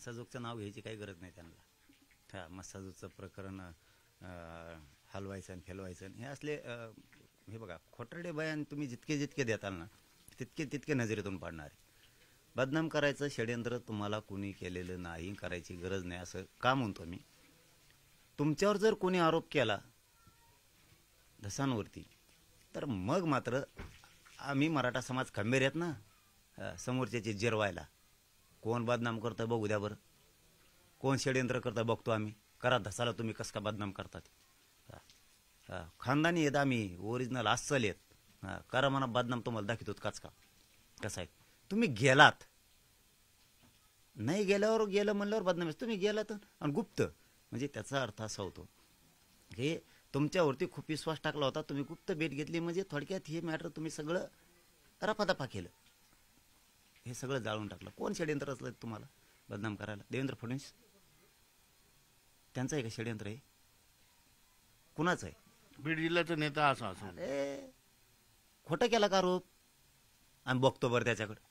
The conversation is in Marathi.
मस्साजोगचं नाव घ्यायची काही गरज नाही त्यांना. हा मस्साजोगचं प्रकरण हलवायचं आणि फेलवायचं हे असले हे बघा खोटरडे बयान तुम्ही जितके जितके देताल ना तितके तितके नजरेतून पाडणार आहे. बदनाम करायचं षडयंत्र तुम्हाला कोणी केलेलं नाही, करायची गरज नाही असं का म्हणतो मी. तुमच्यावर जर कोणी आरोप केला धसांवरती तर मग मात्र आम्ही मराठा समाज खंबीर आहेत ना, समोरच्याची जिरवायला. कोण बदनाम करतं बघू द्या बरं, कोण षडयंत्र करतं बघतो आम्ही. करा धसाला तुम्ही कसं का बदनाम करतात. खानदानी येत आम्ही ओरिजिनल अस्सल येत. करा म्हणा बदनाम, तुम्हाला दाखवतो काच का कसं आहे. तुम्ही गेलात नाही, गेल्यावर गेलं म्हणल्यावर बदनाम. तुम्ही गेलात आणि गुप्त म्हणजे त्याचा अर्थ असा होतो हे तुमच्यावरती खूप विश्वास टाकला होता, तुम्ही गुप्त भेट घेतली म्हणजे थोडक्यात हे मॅटर तुम्ही सगळं रफादफा केलं, हे सगळं जाळून टाकलं. कोण षडयंत्र असलं तुम्हाला बदनाम करायला? देवेंद्र फडणवीस त्यांचं आहे का षडयंत्र? आहे कुणाचं आहे? बीड जिल्ह्याचा नेता असा असं खोटं केला का आरोप? आम्ही बघतो बरं त्याच्याकडे.